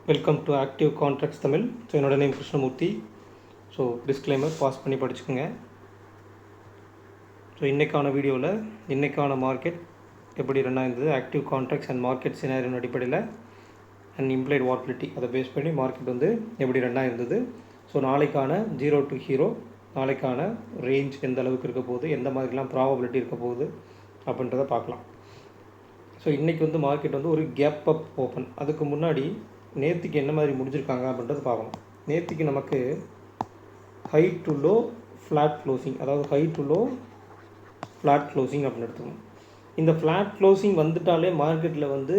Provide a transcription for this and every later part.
Welcome to active contracts Tamil. So என்னோட name Krishnamoorthy. So disclaimer pass பண்ணி படிச்சுக்கோங்க. ஸோ இன்றைக்கான வீடியோவில் இன்றைக்கான மார்க்கெட் எப்படி ரன் ஆயிருந்தது, ஆக்டிவ் கான்ட்ராக்ட்ஸ் அண்ட் மார்க்கெட் சினாரியோன் அடிப்படையில் அண்ட் இம்ப்ளைட் வாலட்டிலிட்டி அதை பேஸ் பண்ணி மார்க்கெட் வந்து எப்படி ரன் ஆயிருந்தது. ஸோ நாளைக்கான ஜீரோ டு ஹீரோ, நாளைக்கான ரேஞ்ச் எந்த அளவுக்கு இருக்க போகுது, எந்த மாதிரிலாம் ப்ராபபிலிட்டி இருக்க போகுது அப்படின்றத பார்க்கலாம். ஸோ இன்றைக்கி வந்து மார்க்கெட் வந்து ஒரு கேப் அப் ஓப்பன். அதுக்கு முன்னாடி நேற்றுக்கு என்ன மாதிரி முடிஞ்சிருக்காங்க அப்படின்றது பார்க்கணும். நேற்றுக்கு நமக்கு high to low flat closing, அதாவது high to low flat closing அப்படின்னு எடுத்துக்கணும். இந்த ஃப்ளாட் க்ளோசிங் வந்துட்டாலே மார்க்கெட்டில் வந்து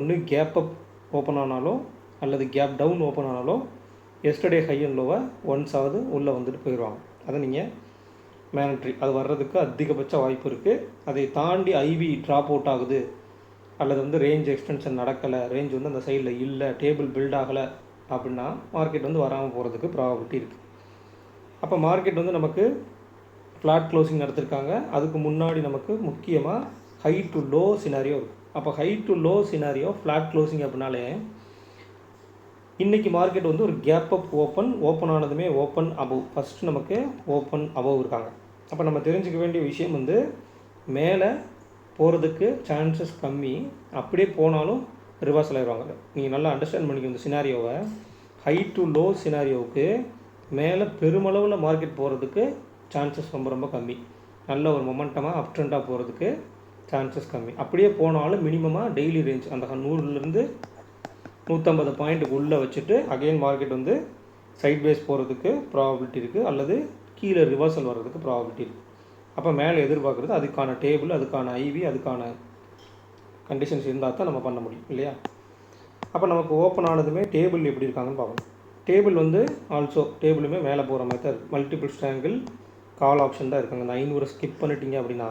ஒன்று கேப் அப் ஓப்பன் ஆனாலோ அல்லது கேப் டவுன் ஓப்பன் ஆனாலோ எஸ்டர்டே ஹை அண்ட் லோவை ஒன்ஸாவது உள்ளே வந்துட்டு போயிடுவாங்க. அதை நீங்கள் மேனட்ரி அது வர்றதுக்கு அதிகபட்ச வாய்ப்பு இருக்குது. அதை தாண்டி ஐவி ட்ராப் அவுட் ஆகுது அல்லது வந்து ரேஞ்ச் எக்ஸ்டென்ஷன் நடக்கலை, ரேஞ்ச் வந்து அந்த சைடில் இல்லை, டேபிள் பில்ட் ஆகலை அப்படின்னா மார்க்கெட் வந்து வராமல் போகிறதுக்கு ப்ராபபிலிட்டி இருக்குது. அப்போ மார்க்கெட் வந்து நமக்கு ஃப்ளாட் க்ளோசிங் நடத்திருக்காங்க. அதுக்கு முன்னாடி நமக்கு முக்கியமாக ஹை டு லோ சினாரியோ இருக்குது. அப்போ high to low scenario flat closing அப்படின்னாலே இன்றைக்கி மார்க்கெட் வந்து ஒரு கேப் அப் ஓப்பன் ஆனதுமே ஓப்பன் அபவ், ஃபஸ்ட்டு நமக்கு ஓப்பன் அபவ் இருக்காங்க. அப்போ நம்ம தெரிஞ்சுக்க வேண்டிய விஷயம் வந்து மேலே போகிறதுக்கு சான்சஸ் கம்மி, அப்படியே போனாலும் ரிவர்சல் ஆகிடுவாங்க. நீங்கள் நல்லா அண்டர்ஸ்டாண்ட் பண்ணிக்கணும் இந்த சினாரியோவை. ஹை டு லோ சினாரியோவுக்கு மேலே பெருமளவில் மார்க்கெட் போகிறதுக்கு சான்சஸ் ரொம்ப ரொம்ப கம்மி. நல்ல ஒரு மொமெண்டமாக அப் ட்ரெண்டாக போகிறதுக்கு சான்சஸ் கம்மி. அப்படியே போனாலும் மினிமமாக டெய்லி ரேஞ்ச் அந்த 100லேருந்து 150 பாயிண்ட்டுக்கு உள்ளே வச்சுட்டு அகெயின் மார்க்கெட் வந்து சைட் பேஸ் போகிறதுக்கு ப்ராபபிலிட்டி இருக்குது, அல்லது கீழே ரிவர்சல் வர்றதுக்கு ப்ராபபிலிட்டி இருக்குது. அப்போ மேலே எதிர்பார்க்குறது அதுக்கான டேபிள், அதுக்கான ஐவி, அதுக்கான கண்டிஷன்ஸ் இருந்தால் தான் நம்ம பண்ண முடியும் இல்லையா. அப்போ நமக்கு ஓப்பன் ஆனதுமே டேபிள் எப்படி இருக்காங்கன்னு பார்க்கணும். டேபிள் வந்து ஆல்சோ டேபிளுமே மேலே போகிற மாதிரி தான் இருக்குது. மல்டிபிள் ஸ்ட்ராங்கிள் கால் ஆப்ஷன் தான் இருக்காங்க. இந்த 500 ஸ்கிப் பண்ணிட்டீங்க அப்படின்னா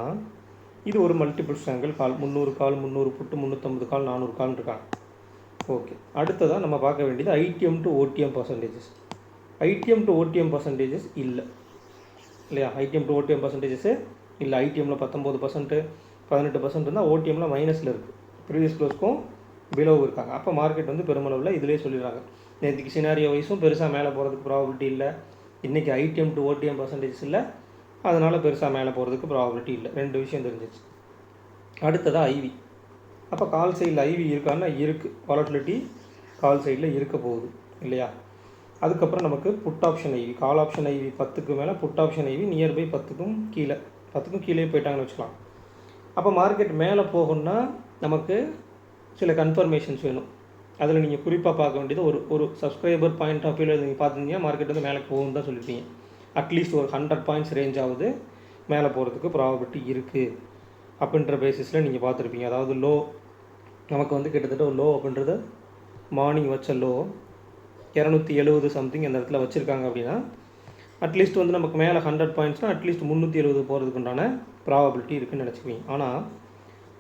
இது ஒரு மல்டிபிள் ஸ்ட்ராங்கிள் கால். 300 கால், 300 புட்டு, 350 கால், 400 கால் இருக்காங்க. ஓகே, அடுத்ததாக நம்ம பார்க்க வேண்டியது IDM to OTM percentages. IDM to OTM percentages இல்லை இல்லையா. ஐடிஎம் டு ஓடிஎம் பர்சன்டேஜஸ் இல்லை. ஐடிஎம்மில் 19%, 18% இருந்தால் ஓடிஎம்மில் மைனஸில் இருக்குது. ப்ரீவியஸ் க்ளோஸ்க்கும் பிலோவும் இருக்காங்க. அப்போ மார்க்கெட் வந்து பெருமளவில் இதிலே சொல்லிடுறாங்க. நேற்றுக்கு சினாரியோ வைஸும் பெருசாக மேலே போகிறதுக்கு ப்ராபபிலிட்டி இல்லை. இன்றைக்கி ஐடிஎம் டு ஓடிஎம் பர்சன்டேஜஸ் இல்லை, அதனால் பெருசாக மேலே போகிறதுக்கு ப்ராபபிலிட்டி இல்லை. 2 விஷயம் தெரிஞ்சிச்சு. அடுத்ததாக ஐவி. அப்போ கால் சைடில் ஐவி இருக்கான்னா இருக்குது. வாலட்டிலிட்டி கால் சைடில் இருக்க போகுது இல்லையா. அதுக்கப்புறம் நமக்கு put option IV, call option IV 10க்கு மேலே, புட் ஆப்ஷன் ஐவி நியர்பை 10க்கும் கீழே, 10க்கும் கீழே போயிட்டாங்கன்னு வச்சுக்கலாம். அப்போ மார்க்கெட் மேலே போகணுன்னா நமக்கு சில கன்ஃபர்மேஷன்ஸ் வேணும். அதில் நீங்கள் குறிப்பாக பார்க்க வேண்டியது ஒரு சப்ஸ்கிரைபர் பாயிண்ட் ஆஃப் வியூவில் நீங்கள் பார்த்துருந்தீங்கன்னா மார்க்கெட் வந்து மேலே போகணுன்னு தான் சொல்லியிருப்பீங்க. அட்லீஸ்ட் ஒரு 100 பாயிண்ட்ஸ் ரேஞ்ச் ஆகுது மேலே போகிறதுக்கு ப்ராபபிலிட்டி இருக்குது அப்படின்ற பேசிஸில் நீங்கள் பார்த்துருப்பீங்க. அதாவது லோ நமக்கு வந்து கிட்டத்தட்ட ஒரு லோ அப்படின்றது மார்னிங் வச்ச லோ 270 சம்திங் அந்த இடத்துல வச்சுருக்காங்க அப்படின்னா அட்லீஸ்ட் வந்து நமக்கு மேலே 100 பாயிண்ட்ஸ்னால் அட்லீஸ்ட் 370 போகிறதுக்கு உண்டான ப்ராபபிலிட்டி இருக்குதுன்னு நினச்சிக்குவீங்க. ஆனால்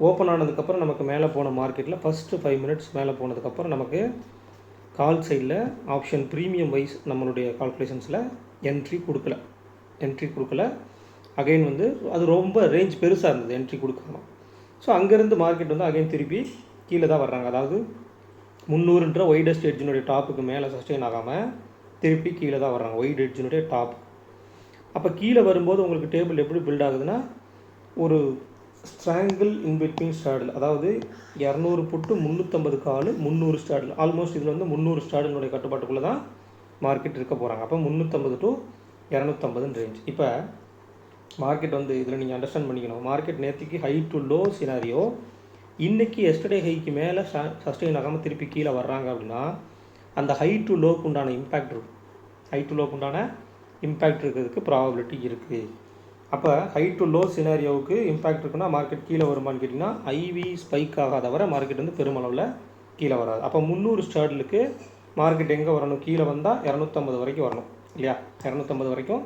ஓப்பன் ஆனதுக்கப்புறம் நமக்கு மேலே போன மார்க்கெட்டில் ஃபஸ்ட்டு 5 மினிட்ஸ் மேலே போனதுக்கப்புறம் நமக்கு கால் சைடில் ஆப்ஷன் ப்ரீமியம் வைஸ் நம்மளுடைய கால்குலேஷன்ஸில் என்ட்ரி கொடுக்கல. அகைன் வந்து அது ரொம்ப ரேஞ்ச் பெருசாக இருந்தது, என்ட்ரி கொடுக்காம. ஸோ அங்கேருந்து மார்க்கெட் வந்து அகைன் திருப்பி கீழே தான் வர்றாங்க. அதாவது 300ன்ற ஒய்டஸ்ட் எட்ஜினுடைய டாப்புக்கு மேலே சஸ்டெயின் ஆகாமல் திருப்பி கீழே தான் வர்றாங்க, ஒய்ட் எட்ஜினுடைய டாப். அப்போ கீழே வரும்போது உங்களுக்கு டேபிள் எப்படி பில்ட் ஆகுதுன்னா ஒரு ஸ்ட்ராங்கிள் இன்பிட்வீன் ஸ்டாடில், அதாவது 200 புட்டு 350 கால் 300 ஸ்டாடில், ஆல்மோஸ்ட் இதில் வந்து 300 ஸ்டாடினுடைய கட்டுப்பாட்டுக்குள்ளே தான் மார்க்கெட் இருக்க போகிறாங்க. அப்போ 350 டு 250 ரேஞ்ச். இப்போ மார்க்கெட் வந்து இதில் நீங்கள் அண்டர்ஸ்டாண்ட் பண்ணிக்கணும். மார்க்கெட் நேற்றுக்கு ஹை டு லோ சினாரியோ, இன்றைக்கி எஸ்டர்டே ஹைக்கு மேலே சஸ்டெயின் ஆகாமல் திருப்பி கீழே வர்றாங்க அப்படின்னா அந்த ஹை டு லோக்கு உண்டான இம்பேக்ட் இருக்கும். ஹை டு லோக்கு உண்டான இம்பேக்ட் இருக்கிறதுக்கு ப்ராபபிலிட்டி இருக்குது. அப்போ ஹை டு லோ சினாரியோவுக்கு இம்பேக்ட் இருக்குன்னா மார்க்கெட் கீழே வருமானு கேட்டிங்கன்னா ஐவி ஸ்பைக் ஆகாதவரை மார்க்கெட் வந்து பெருமளவில் கீழே வராது. அப்போ 300 ஸ்டார்டலுக்கு மார்க்கெட் எங்கே வரணும், கீழே வந்தால் 250 வரைக்கும் வரணும் இல்லையா. 250 வரைக்கும்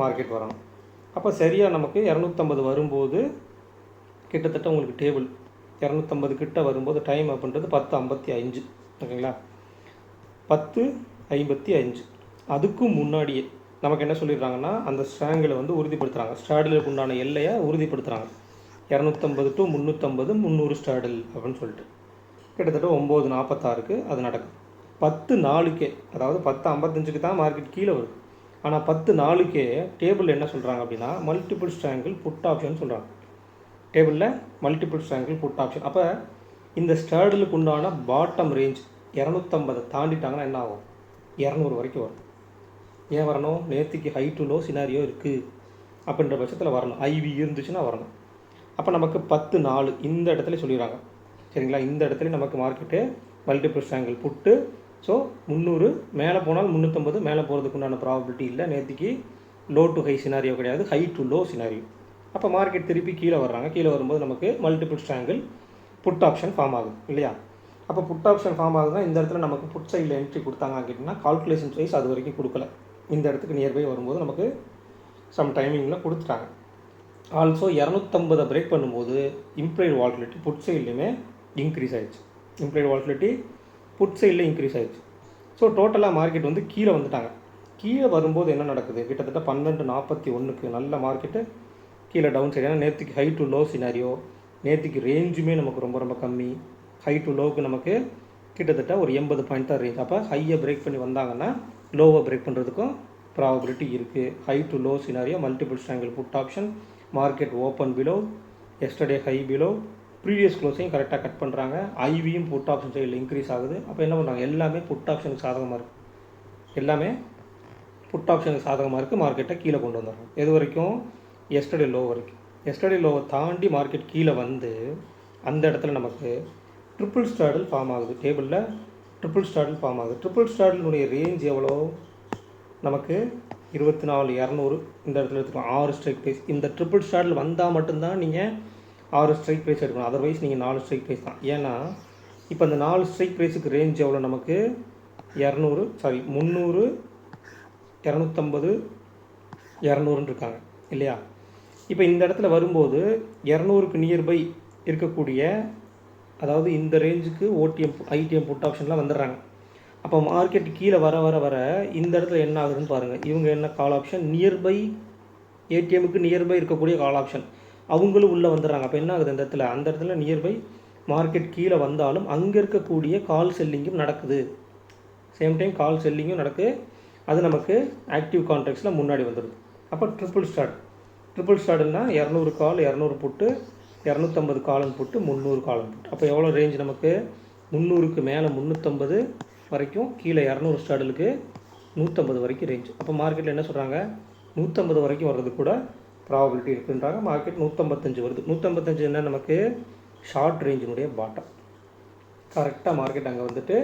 மார்க்கெட் வரணும். அப்போ சரியாக நமக்கு 250 வரும்போது கிட்டத்தட்ட உங்களுக்கு டேபிள் 250 கிட்ட வரும்போது டைம் அப்படின்றது 10:55 ஓகேங்களா. 10:55 அதுக்கும் முன்னாடியே நமக்கு என்ன சொல்லிடுறாங்கன்னா அந்த ஸ்ட்ராங்கிளை வந்து உறுதிப்படுத்துகிறாங்க. ஸ்டாடிலுக்கு உண்டான எல்லையை உறுதிப்படுத்துகிறாங்க. 250 டு 350 300 ஸ்டாடில் அப்படின்னு சொல்லிட்டு கிட்டத்தட்ட 9:46க்கு அது நடக்கும். 10:04க்கே, அதாவது 10:55க்கு தான் மார்க்கெட் கீழே வருது. ஆனால் 10:04க்கே டேபிளில் என்ன சொல்கிறாங்க அப்படின்னா மல்டிபிள் ஸ்ட்ராங்கிள் புட் ஆப்ஷன் சொல்கிறாங்க. டேபிளில் மல்டிபிள் ஸ்ட்ராங்கிள் புட் ஆப்ஷன். அப்போ இந்த ஸ்ட்ராடலுக்கு உண்டான பாட்டம் ரேஞ்ச் 250 தாண்டிட்டாங்கன்னா என்ன ஆகும்? 200 வரைக்கும் வரும். ஏன் வரணும்? நேற்றுக்கு ஹை டு லோ சினாரியோ இருக்குது அப்படின்ற பட்சத்தில் வரணும். ஐவி இருந்துச்சுன்னா வரணும். அப்போ நமக்கு 10:04 இந்த இடத்துல சொல்லிடுறாங்க. சரிங்களா? இந்த இடத்துல நமக்கு மார்க்கெட்டு மல்டிபிள் ஸ்ட்ராங்கிள் புட்டு. ஸோ 300 மேலே போனால் 350 மேலே போகிறதுக்கு உண்டான ப்ராபபிலிட்டி இல்லை. நேற்றுக்கு லோ டு ஹை சினாரியோ கிடையாது, ஹை டு லோ சினாரியோ. அப்போ மார்க்கெட் திருப்பி கீழே வர்றாங்க. கீழே வரும்போது நமக்கு multiple strangle put option form ஆகுது இல்லையா? அப்போ புட் ஆப்ஷன் ஃபார்ம் ஆகுதுன்னா இந்த இடத்துல நமக்கு புட் சைடில் என்ட்ரி கொடுத்தாங்க அப்படின்னா கால்குலேஷன் ப்ரைஸ் அது வரைக்கும் கொடுக்கல. இந்த இடத்துக்கு நியர்பை வரும்போது நமக்கு சம் டைமிங்கில் கொடுத்துட்டாங்க. ஆல்சோ 250 பிரேக் பண்ணும்போது இம்ப்ளைடு வால்டிலிட்டி புட் சைட்லையுமே இன்க்ரீஸ் ஆகிடுச்சு. இம்ப்ளைடு வால்டிலிட்டி புட் சைடில் இன்க்ரீஸ் ஆகிடுச்சு. ஸோ டோட்டலாக மார்க்கெட் வந்து கீழே வந்துட்டாங்க. கீழே வரும்போது என்ன நடக்குது? கிட்டத்தட்ட 12:41க்கு நல்ல மார்க்கெட்டு கீழே டவுன் சைடு. ஏன்னா நேற்றுக்கு ஹை டு லோ சினாரியோ, நேற்றுக்கு ரேஞ்சுமே நமக்கு ரொம்ப ரொம்ப கம்மி. ஹை டு லோவுக்கு நமக்கு கிட்டத்தட்ட ஒரு 80 பாயிண்ட் தான் ரேஞ்ச். அப்போ ஹையை பிரேக் பண்ணி வந்தாங்கன்னா லோவை பிரேக் பண்ணுறதுக்கும் ப்ராபபிலிட்டி இருக்குது. High to low scenario multiple strangle put option. Market open below, yesterday high below, previous க்ளோஸையும் கரெக்டாக கட் பண்ணுறாங்க. ஐவியும் புட் ஆப்ஷன் சைடில் இன்க்ரீஸ் ஆகுது. அப்போ என்ன பண்ணுறாங்க? எல்லாமே புட் ஆப்ஷனுக்கு சாதகமாக இருக்குது. எல்லாமே புட் ஆப்ஷனுக்கு சாதகமாக இருக்குது. மார்க்கெட்டை கீழே கொண்டு வந்துடுறாங்க. எது வரைக்கும்? எஸ்டர்டே லோ வரைக்கும். எஸ்டர்டே லோவை தாண்டி மார்க்கெட் கீழே வந்து அந்த இடத்துல நமக்கு ட்ரிபிள் ஸ்ட்ராடல் ஃபார்ம் ஆகுது. டேபிளில் ட்ரிபிள் ஸ்ட்ராடல் ஃபார்ம் ஆகுது. ட்ரிபிள் ஸ்ட்ராடலுடைய ரேஞ்ச் எவ்வளோ? நமக்கு 24,200 இந்த இடத்துல எடுத்துக்கலாம். 6 ஸ்ட்ரைக் ப்ரைஸ். இந்த ட்ரிபிள் ஸ்ட்ராடல் வந்தால் மட்டும்தான் நீங்கள் 6 ஸ்ட்ரைக் ப்ரைஸ் எடுக்கணும். அதர்வைஸ் நீங்கள் 4 ஸ்ட்ரைக் ப்ரைஸ் தான். ஏன்னா இப்போ அந்த 4 ஸ்ட்ரைக் ப்ரைஸுக்கு ரேஞ்ச் எவ்வளோ? நமக்கு 300, 250, 200 இருக்காங்க இல்லையா? இப்போ இந்த இடத்துல வரும்போது 200க்கு நியர்பை இருக்கக்கூடிய, அதாவது இந்த ரேஞ்சுக்கு ஓடிஎம் ஐடிஎம் புட் ஆப்ஷன்லாம் வந்துடுறாங்க. அப்போ மார்க்கெட் கீழே வர வர வர இந்த இடத்துல என்ன ஆகுதுன்னு பாருங்கள். இவங்க என்ன கால் ஆப்ஷன்? நியர்பை ஏடிஎம்முக்கு நியர்பை இருக்கக்கூடிய கால் ஆப்ஷன் அவங்களும் உள்ளே வந்துடுறாங்க. அப்போ என்ன ஆகுது? அந்த இடத்துல நியர்பை மார்க்கெட் கீழே வந்தாலும் அங்கே இருக்கக்கூடிய கால் செல்லிங்கும் நடக்குது. சேம் டைம் கால் செல்லிங்கும் நடக்குது. அது நமக்கு ஆக்டிவ் கான்ட்ராக்ட்ஸில் முன்னாடி வந்துடுது. அப்போ ட்ரிபிள் ஸ்டார்ட்னா 200 கால், 200 புட்டு, 250 காலன் புட்டு, 300 காலன் புட்டு. அப்போ எவ்வளோ ரேஞ்ச் நமக்கு? 300க்கு மேலே 350 வரைக்கும், கீழே 200 ஸ்டாடலுக்கு 150 வரைக்கும் ரேஞ்ச். அப்போ மார்க்கெட்டில் என்ன சொல்கிறாங்க? 150 வரைக்கும் வர்றது கூட ப்ராபபிலிட்டி இருக்குன்றாங்க. மார்க்கெட் 155 வருது. 155 என்ன? நமக்கு ஷார்ட் ரேஞ்சினுடைய பாட்டம். கரெக்டாக மார்க்கெட் அங்கே வந்துட்டு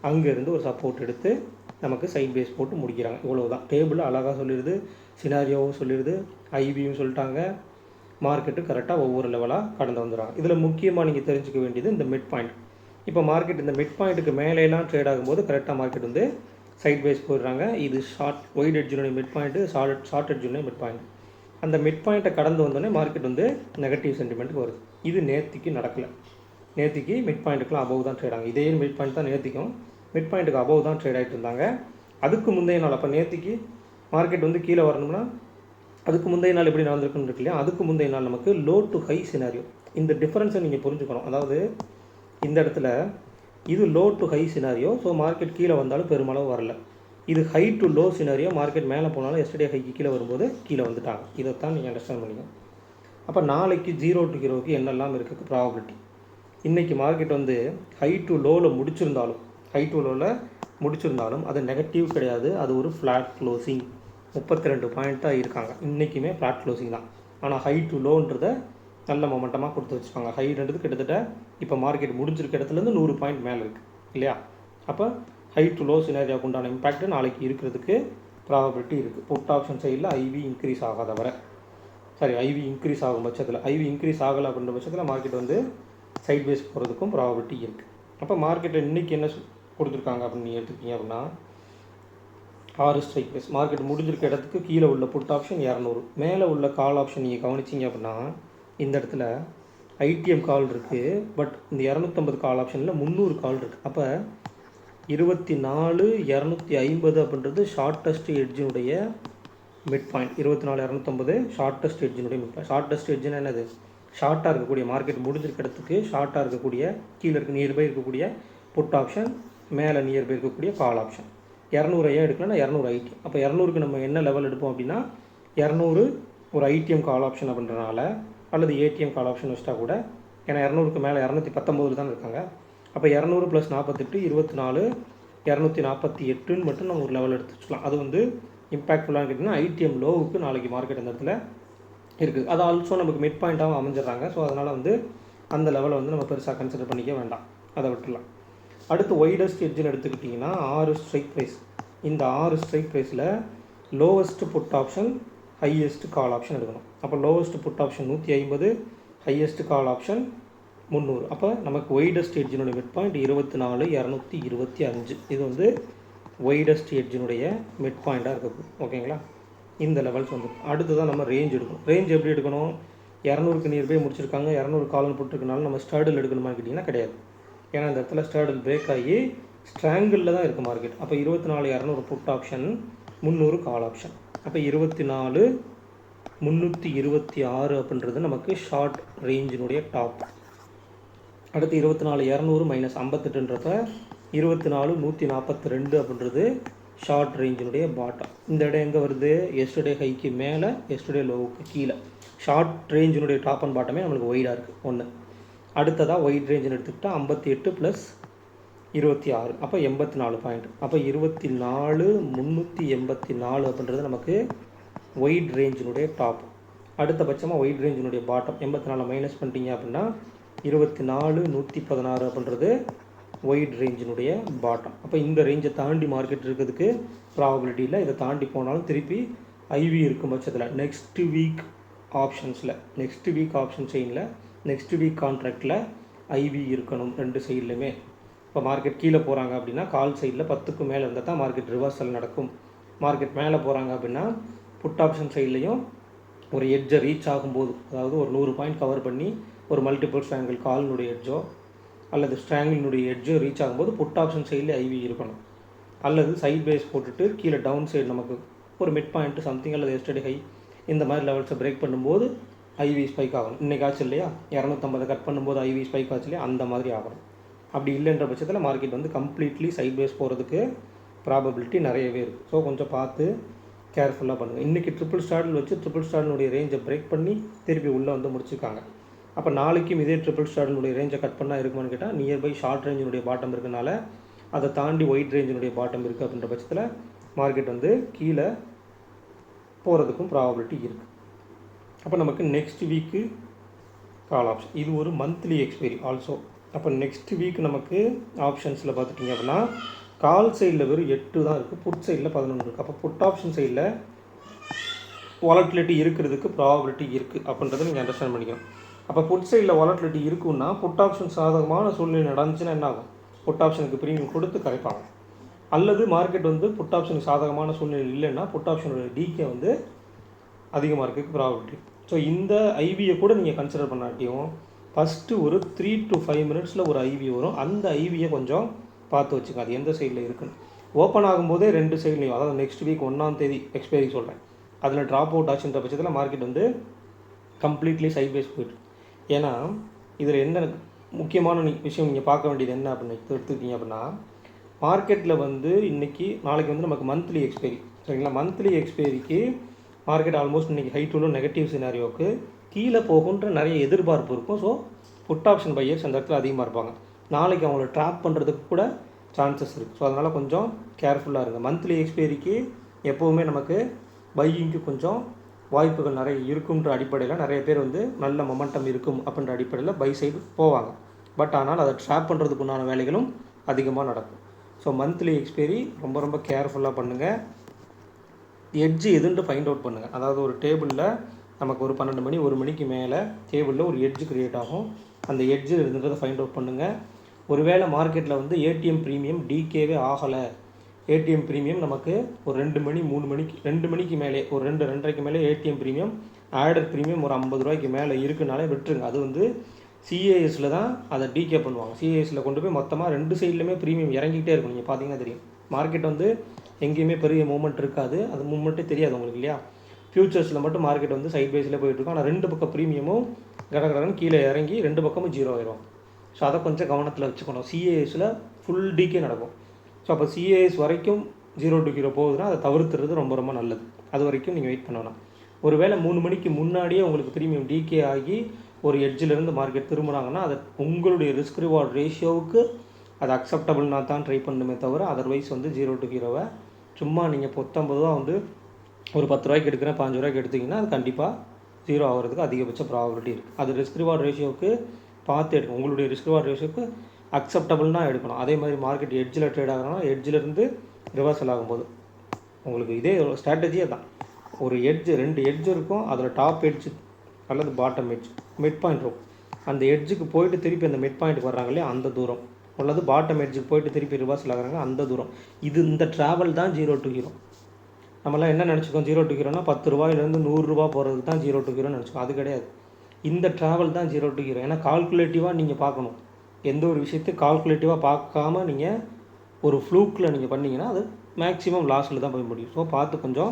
அங்கேருந்து ஒரு சப்போர்ட் எடுத்து நமக்கு சைட் பேஸ் போட்டு முடிக்கிறாங்க. இவ்வளவு தான். டேபிள் அழகாக சொல்லிடுது, சினாரியோவும் சொல்லிடுது, ஐபியும் சொல்லிட்டாங்க. மார்க்கெட்டு கரெக்டாக ஒவ்வொரு லெவலாக கடந்து வந்துடுறாங்க. இதில் முக்கியமாக நீங்கள் தெரிஞ்சுக்க வேண்டியது இந்த மிட் பாயிண்ட். இப்போ மார்க்கெட் இந்த மிட் பாயிண்ட்டுக்கு மேலேலாம் ட்ரேட் ஆகும்போது கரெக்டாக மார்க்கெட் வந்து சைட் பேஸ் போயிடுறாங்க. இது ஒயிட் எட்ஜினுடைய மிட் பாயிண்ட்டு, ஷார்ட் எட்ஜினுடைய மிட் பாயிண்ட். அந்த மிட் பாயிண்ட்டை கடந்து வந்தோடனே மார்க்கெட் வந்து நெகட்டிவ் சென்டிமெண்ட்டுக்கு வருது. இது நேற்றுக்கு நடக்கலை. நேற்றுக்கு மிட் பாயிண்ட்டுக்குலாம் அபவ் தான் ட்ரேட் ஆகும். இதே மிட் பாயிண்ட் தான் நேற்றுக்கும் மிட் பாயிண்ட்டுக்கு அபவ் தான் ட்ரேட் ஆகிட்டு இருந்தாங்க. அதுக்கு முந்தைய நாள், அப்போ நேற்றுக்கு மார்க்கெட் வந்து கீழே வரணும்னா அதுக்கு முந்தைய நாள் எப்படி நடந்திருக்குன்னு இருக்கு இல்லையா? அதுக்கு முந்தைய நாள் நமக்கு லோ டு ஹை சினாரியோ. இந்த டிஃபரன்ஸை நீங்கள் புரிஞ்சுக்கணும். அதாவது இந்த இடத்துல இது low to high scenario. So market கீழே வந்தாலும் பெருமளவு வரல. இது high to low scenario. Market மேலே போனாலும் எஸ்டர்டே ஹைக்கு கீழே வரும்போது கீழே வந்துட்டாங்க. இதைத்தான் நீங்கள் அண்டர்ஸ்டாண்ட் பண்ணிக்கணும். அப்போ நாளைக்கு 0 to 0க்கு என்னெல்லாம் இருக்குது ப்ராபபிலிட்டி? இன்றைக்கி மார்க்கெட் வந்து ஹை டு லோவில் முடிச்சிருந்தாலும் அது நெகட்டிவ் கிடையாது. அது ஒரு ஃப்ளாட் க்ளோசிங். 32 பாயிண்ட் தான் இருக்காங்க. இன்றைக்குமே ஃப்ளாட் க்ளோசிங் தான். ஆனால் ஹை டு லோன்றதை நல்ல மொமெண்டமாக கொடுத்து வச்சுருக்காங்க. ஹைன்றது கிட்டத்தட்ட இப்போ மார்க்கெட் முடிஞ்சிருக்க இடத்துலேருந்து 100 பாயிண்ட் மேலே இருக்குது இல்லையா? அப்போ ஹை டு லோ சினாரியாவுக்கு உண்டான இம்பேக்ட் நாளைக்கு இருக்கிறதுக்கு ப்ராபபிலிட்டி இருக்குது. புட் ஆப்ஷன் சைடில் ஐவி இன்க்ரீஸ் ஆகாத வரை, ஐவி இன்க்ரீஸ் ஆகும் பட்சத்தில், ஐவி இன்க்ரீஸ் ஆகலை அப்படின்ற பட்சத்தில் மார்க்கெட் வந்து சைட் பேஸ் போகிறதுக்கும் ப்ராபபிலிட்டி இருக்குது. அப்போ மார்க்கெட்டை இன்றைக்கி என்ன கொடுத்துருக்காங்க அப்படின்னு நீங்கள் எடுத்துக்கிங்க அப்படின்னா 6 ஸ்ட்ரைக் ப்ரைஸ். மார்க்கெட் முடிஞ்சிருக்க இடத்துக்கு கீழே உள்ள புட் ஆப்ஷன் 200, மேலே உள்ள கால் ஆப்ஷன் நீங்கள் கவனிச்சிங்க அப்படின்னா இந்த இடத்துல ஐடிஎம் கால் இருக்குது. பட் இந்த 250 கால் ஆப்ஷனில் 300 கால் இருக்குது. அப்போ 24,250 அப்படின்றது ஷார்ட்டஸ்ட் எட்ஜினுடைய மிட் பாயிண்ட். 24,250 ஷார்ட்டஸ்ட் எட்ஜினுடைய மிட் பாயிண்ட். ஷார்ட்டஸ்ட் எட்ஜுன்னு என்னது? ஷார்ட்டாக இருக்கக்கூடிய, மார்க்கெட் முடிஞ்சிருக்க இடத்துக்கு ஷார்ட்டாக இருக்கக்கூடிய, கீழே இருக்க நியர்பை இருக்கக்கூடிய புட் ஆப்ஷன் மேலே நியர்பை இருக்கக்கூடிய கால் ஆப்ஷன். 200 ஏன் எடுக்கலன்னா 200 ஐடிஎம். அப்போ 200க்கு நம்ம என்ன லெவல் எடுப்போம் அப்படின்னா 200 ஒரு ஐடிஎம் கால் ஆப்ஷன் அப்படின்றனால, அல்லது ஏடிஎம் கால் ஆப்ஷன் வச்சுட்டா கூட, ஏன்னா 200க்கு மேலே 219 தான் இருக்காங்க. அப்போ 200 + 48 24 248ன்னு மட்டும் நம்ம ஒரு லெவல் எடுத்து வச்சுக்கலாம். அது வந்து இம்பாக்ட்ஃபுல்லாக கேட்டிங்கன்னா ஐடிஎம் லோவுக்கு நாளைக்கு மார்க்கெட் அந்த இடத்துல இருக்குது. அது ஆல்சோ நமக்கு மிட் பாயிண்ட்டாகவும் அமைஞ்சிடுறாங்க. ஸோ அதனால் வந்து அந்த லெவலை வந்து நம்ம பெருசாக கன்சிடர் பண்ணிக்க வேண்டாம், அதை விட்டுடலாம். அடுத்து ஒய்டஸ்ட் எட்ஜுன்னு எடுத்துக்கிட்டிங்கன்னா 6 ஸ்ட்ரைக் ப்ரைஸ். இந்த 6 ஸ்ட்ரைக் ப்ரைஸில் lowest put option, highest call option எடுக்கணும். அப்போ lowest put option 150, highest call option 300. அப்போ நமக்கு ஒய்டஸ்ட் எட்ஜினுடைய மிட் பாயிண்ட் 24,225. இது வந்து ஒய்டஸ்ட் எட்ஜினுடைய மிட் பாயிண்ட்டாக இருக்குது. ஓகேங்களா? இந்த லெவல்ஸ் வந்து அடுத்து தான் நம்ம ரேஞ்ச் எடுக்கணும். ரேஞ்ச் எப்படி எடுக்கணும்? 200க்கு நியர்பை முடிச்சிருக்காங்க, 200 காலன் போட்டுருக்கனால நம்ம ஸ்டாடில் எடுக்கணுமா கேட்டிங்கன்னா கிடையாது. ஏன்னா இந்த இடத்துல ஸ்டாடில் பிரேக் ஆகி ஸ்ட்ராங்கிளில் தான் இருக்குது மார்க்கெட். அப்போ 24,200 புட் ஆப்ஷன், 300 கால் ஆப்ஷன். அப்போ 24,326 அப்படின்றது நமக்கு ஷார்ட் ரேஞ்சினுடைய டாப். அடுத்து 24,200 - 58ன்றப்ப 24,142 அப்படின்றது ஷார்ட் ரேஞ்சினுடைய பாட்டம். இந்த இடம் எங்கே வருது? எஸ்டர்டே ஹைக்கு மேலே, எஸ்டர்டே லோவுக்கு கீழே. ஷார்ட் ரேஞ்சினுடைய டாப் அண்ட் பாட்டமே நம்மளுக்கு ஒய்டாக இருக்குது. ஒன்று. அடுத்ததாக ஒயிட் ரேஞ்சுன்னு எடுத்துக்கிட்டால் 58 + 26, அப்போ 84 பாயிண்ட். அப்போ 24,384 அப்படின்றது நமக்கு ஒயிட் ரேஞ்சினுடைய டாப். அடுத்தபட்சமாக ஒயிட் ரேஞ்சினுடைய பாட்டம் 84 மைனஸ் பண்ணிட்டீங்க அப்படின்னா 24,116 அப்படின்றது ஒயிட் ரேஞ்சினுடைய பாட்டம். அப்போ இந்த ரேஞ்சை தாண்டி மார்க்கெட் இருக்கிறதுக்கு ப்ராபபிலிட்டி இல்லை. இதை தாண்டி போனாலும் திருப்பி ஐவி இருக்கும் பட்சத்தில் நெக்ஸ்ட் வீக் ஆப்ஷன்ஸில், நெக்ஸ்ட் வீக் ஆப்ஷன் செயினில், நெக்ஸ்ட் வீக் கான்ட்ராக்டில் ஐவி இருக்கணும் ரெண்டு சைட்லையுமே. இப்போ மார்க்கெட் கீழே போகிறாங்க அப்படின்னா கால் சைடில் 10க்கு மேலே இருந்தால் தான் மார்க்கெட் ரிவர்சல் நடக்கும். மார்க்கெட் மேலே போகிறாங்க அப்படின்னா புட் ஆப்ஷன் சைட்லேயும் ஒரு எட்ஜை ரீச் ஆகும்போது, அதாவது ஒரு 100 பாயிண்ட் கவர் பண்ணி ஒரு மல்டிபிள் ஸ்ட்ராங்கிள் காலினுடைய எட்ஜோ அல்லது ஸ்ட்ராங்கிளினுடைய எட்ஜோ ரீச் ஆகும்போது புட் ஆப்ஷன் சைடில் ஐவி இருக்கணும். அல்லது சைட் பேஸ் போட்டுட்டு கீழே டவுன் சைடு நமக்கு ஒரு மிட் பாயிண்ட்டு சம்திங் அல்லது எஸ்டர்டே ஹை இந்த மாதிரி லெவல்ஸை பிரேக் பண்ணும்போது ஐவி ஸ்பைக் ஆகணும். இன்றைக்கி ஆச்சு இல்லையா, 250 கட் பண்ணும்போது ஐவி ஸ்பைக் ஆச்சு இல்லையா, அந்த மாதிரி ஆகணும். அப்படி இல்லைன்ற பட்சத்தில் மார்க்கெட் வந்து கம்ப்ளீட்லி சைட் பேஸ் போகிறதுக்கு ப்ராபபிலிட்டி நிறையவே இருக்குது. ஸோ கொஞ்சம் பார்த்து கேர்ஃபுல்லாக பண்ணுங்கள். இன்றைக்கி ட்ரிபிள் ஸ்டார்டில் வச்சு ட்ரிபிள் ஸ்டார்டினுடைய ரேஞ்சை பிரேக் பண்ணி திருப்பி உள்ளே வந்து முடிச்சிருக்காங்க. அப்போ நாளைக்கும் இதே ட்ரிபிள் ஸ்டார்டினுடைய ரேஞ்சை கட் பண்ணால் இருக்குமான்னு கேட்டால் நியர்பை ஷார்ட் ரேஞ்சினுடைய பாட்டம் இருக்கனால அதை தாண்டி ஒயிட் ரேஞ்சினுடைய பாட்டம் இருக்குது அப்படின்ற பட்சத்தில் மார்க்கெட் வந்து கீழே போகிறதுக்கும் ப்ராபபிலிட்டி இருக்குது. அப்போ நமக்கு நெக்ஸ்ட் வீக்கு கால் ஆப்ஷன், இது ஒரு மந்த்லி எக்ஸ்பைரி ஆல்சோ. அப்போ நெக்ஸ்ட் வீக் நமக்கு ஆப்ஷன்ஸில் பார்த்துட்டிங்க அப்படின்னா கால் சைடில் வெறும் 8 தான் இருக்குது, புட் சைடில் 11 இருக்குது. அப்போ புட் ஆப்ஷன் சைடில் வாலட்டிலிட்டி இருக்கிறதுக்கு ப்ராபபிலிட்டி இருக்குது அப்படின்றத நீங்கள் அண்டர்ஸ்டாண்ட் பண்ணிக்கணும். அப்போ புட் சைடில் வாலட்டிலிட்டி இருக்குன்னா புட் ஆப்ஷன் சாதகமான சூழ்நிலை நடந்துச்சுன்னா என்ன ஆகும்? புட் ஆப்ஷனுக்கு ப்ரீமியம் கொடுத்து கரைப்பாங்க. அல்லது மார்க்கெட் வந்து புட் ஆப்ஷனுக்கு சாதகமான சூழ்நிலை இல்லைன்னா புட் ஆப்ஷனோட டிகே வந்து அதிகமாக இருக்கிறதுக்கு ப்ராபபிலிட்டி. ஸோ இந்த ஐவியை கூட நீங்கள் கன்சிடர் பண்ணாட்டியும் ஃபஸ்ட்டு ஒரு 3 to 5 மினிட்ஸில் ஒரு ஐவி வரும். அந்த ஐவியை கொஞ்சம் பார்த்து வச்சுக்க, அது எந்த சைடில் இருக்குன்னு. ஓப்பன் ஆகும்போதே ரெண்டு சைட்லையும், அதாவது நெக்ஸ்ட் வீக் 1ஆம் தேதி எக்ஸ்பைரி சொல்கிறேன், அதில் ட்ராப் அவுட் ஆச்சுன்ற பட்சத்தில் மார்க்கெட் வந்து கம்ப்ளீட்லி சைட் பேஸ் போயிட்டு. ஏன்னா இதில் என்ன முக்கியமான விஷயம் நீங்கள் பார்க்க வேண்டியது என்ன அப்படின்னு எடுத்துக்கிட்டீங்க அப்படின்னா, மார்க்கெட்டில் வந்து இன்றைக்கி நாளைக்கு வந்து நமக்கு மந்த்லி எக்ஸ்பைரி சரிங்களா. மந்த்லி எக்ஸ்பைரிக்கு மார்க்கெட் ஆல்மோஸ்ட் இன்றைக்கி ஹை டு லோ நெகட்டிவ் சினாரியோவுக்கு கீழே போகுன்ற நிறைய எதிர்பார்ப்பு இருக்கும். ஸோ புட் ஆப்ஷன் பையர்ஸ் அந்த இடத்துல அதிகமாக இருப்பாங்க. நாளைக்கு அவங்கள ட்ராப் பண்ணுறதுக்கு கூட சான்சஸ் இருக்குது. ஸோ அதனால் கொஞ்சம் கேர்ஃபுல்லாக இருங்க. மந்த்லி எக்ஸ்பைரிக்கு எப்போவுமே நமக்கு பையிங்க்கு கொஞ்சம் வாய்ப்புகள் நிறைய இருக்குன்ற அடிப்படையில் நிறைய பேர் வந்து நல்ல மொமெண்டம் இருக்கும் அப்படின்ற அடிப்படையில் பை சைடு போவாங்க. பட் ஆனால் அதை ட்ராப் பண்ணுறதுக்கு உண்டான வேலைகளும் அதிகமாக நடக்கும். ஸோ மந்த்லி எக்ஸ்பைரி ரொம்ப ரொம்ப கேர்ஃபுல்லாக பண்ணுங்கள். எட்ஜு எதுன்ட்டு ஃபைண்ட் அவுட் பண்ணுங்கள். அதாவது ஒரு டேபிளில் நமக்கு ஒரு 12 மணி 1 மணிக்கு மேலே டேபிளில் ஒரு எட்ஜு க்ரியேட் ஆகும். அந்த எட்ஜு இருந்துன்றதை ஃபைண்ட் அவுட் பண்ணுங்கள். ஒருவேளை மார்க்கெட்டில் வந்து ஏடிஎம் ப்ரீமியம் டிகேவே ஆகலை, ஏடிஎம் ப்ரீமியம் நமக்கு ஒரு 2 மணி 3 மணிக்கு 2 மணிக்கு மேலே ஒரு 2-2:30க்கு மேலே ஏடிஎம் ப்ரீமியம் ஆடர் ப்ரீமியம் ஒரு 50 ரூபாய்க்கு மேலே இருக்குனாலே விட்டுருங்க. அது வந்து சிஏஎஸில் தான் அதை டிகே பண்ணுவாங்க. சிஏஎஸில் கொண்டு போய் மொத்தமாக 2 சைட்லையுமே ப்ரீமியம் இறங்கிக்கிட்டே இருக்கும். நீங்கள் பார்த்தீங்கன்னா தெரியும், மார்க்கெட் வந்து எங்கேயுமே பெரிய மூவ்மெண்ட் இருக்காது, அது மூவ்மெண்ட்டே தெரியாது உங்களுக்கு இல்லையா. ஃபியூச்சர்ஸில் மட்டும் மார்க்கெட் வந்து சைட் பேஸில் போயிட்டுருக்கோம். ஆனால் 2 பக்கம் ப்ரீமியமும் கடகடன்னு கீழே இறங்கி 2 பக்கமும் 0 ஆயிரும். ஸோ அதை கொஞ்சம் கவனத்தில் வச்சுக்கணும். சிஏஎஸில் ஃபுல் டிகே நடக்கும். ஸோ அப்போ சிஏஎஸ் வரைக்கும் 0 to ஹீரோ போகுதுன்னா அதை தவிர்த்துறது ரொம்ப ரொம்ப நல்லது. அது வரைக்கும் நீங்கள் வெயிட் பண்ண வேணாம். ஒருவேளை 3 மணிக்கு முன்னாடியே உங்களுக்கு ப்ரீமியம் டிகே ஆகி ஒரு எட்ஜிலேருந்து மார்க்கெட் திரும்புகிறாங்கன்னா அது உங்களுடைய ரிஸ்க் ரிவார்ட் ரேஷியோவுக்கு அது அக்செப்டபுள்னா தான் ட்ரை பண்ணணுமே தவிர அதர்வைஸ் வந்து 0 to ஹீரோவை சும்மா நீங்கள் 19 ரூபா வந்து ஒரு 10 ரூபாய்க்கு எடுக்கிறேன் 5 ரூபாய்க்கு எடுத்திங்கன்னா அது கண்டிப்பாக 0 ஆகிறதுக்கு அதிகபட்ச ப்ராபபிலிட்டி இருக்குது. அது ரிஸ்க் ரிவார்ட் ரேஷியோவுக்கு பார்த்து எடுக்கணும். உங்களுடைய ரிஸ்க் ரிவார்ட் ரேஷியோவுக்கு அக்செப்டபுள்னா எடுக்கணும். அதே மாதிரி மார்க்கெட் எட்ஜில் ட்ரேட் ஆகணும்னா எட்ஜிலேருந்து ரிவர்சல் ஆகும்போது உங்களுக்கு இதே ஸ்ட்ராட்டஜியே தான். ஒரு எட்ஜ் 2 எட்ஜ் இருக்கும். அதில் டாப் எட்ஜ் அல்லது பாட்டம் எட்ஜ் மிட் பாயிண்ட் இருக்கும். அந்த எட்ஜுக்கு போயிட்டு திருப்பி அந்த மிட் பாயிண்ட்டுக்கு வர்றாங்க இல்லையா அந்த தூரம், அல்லது பாட்டம் எட்ஜுக்கு போயிட்டு திருப்பி ரிவர்சல் ஆகிறாங்க அந்த தூரம். இந்த ட்ராவல் தான் 0 to ஹீரோ. நம்மளாம் என்ன நினச்சிக்கோம் 0 to ஹீரோனா 10 ரூபாயிலேருந்து 100 ரூபா போகிறதுக்கு தான் 0 to ஹீரோன்னு நினச்சிக்கோம். அது கிடையாது. இந்த ட்ராவல் தான் 0 to ஹீரோ. ஏன்னா கால்குலேட்டிவாக நீங்கள் பார்க்கணும். எந்த ஒரு விஷயத்தையும் கால்குலேட்டிவாக பார்க்காம நீங்கள் ஒரு ஃப்ளூக்கில் நீங்கள் பண்ணிங்கன்னா அது மேக்ஸிமம் லாஸில் தான் போய் முடியும். ஸோ பார்த்து கொஞ்சம்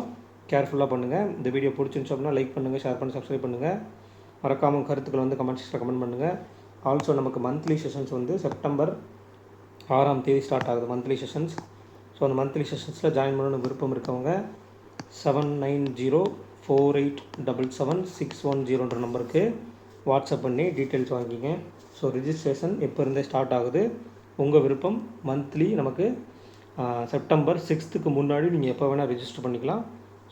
கேர்ஃபுல்லாக பண்ணுங்கள். இந்த வீடியோ பிடிச்சிருந்துச்சு அப்படின்னா லைக் பண்ணுங்கள், ஷேர் பண்ணி சப்ஸ்கிரைப் பண்ணுங்கள். மறக்காமல் கருத்துக்களை வந்து கமெண்ட் செக்ஷனில் கமெண்ட் பண்ணுங்கள். ஆல்சோ நமக்கு மந்த்லி செஷன்ஸ் வந்து செப்டம்பர் 6ஆம் தேதி ஸ்டார்ட் ஆகுது மந்த்லி செஷன்ஸ். ஸோ அந்த மந்த்லி செஷன்ஸில் ஜாயின் பண்ணணும்னு விருப்பம் இருக்கவங்க 7904877610 நம்பருக்கு வாட்ஸ்அப் பண்ணி டீட்டெயில்ஸ் வாங்கிங்க. ஸோ ரிஜிஸ்ட்ரேஷன் எப்போ இருந்தே ஸ்டார்ட் ஆகுது. உங்கள் விருப்பம். மந்த்லி நமக்கு செப்டம்பர் 6க்கு முன்னாடி நீங்கள் எப்போ வேணால் ரிஜிஸ்டர் பண்ணிக்கலாம்.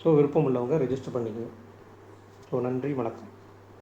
ஸோ விருப்பம் உள்ளவங்க ரிஜிஸ்டர் பண்ணிக்கோங்க. ஸோ நன்றி, வணக்கம்.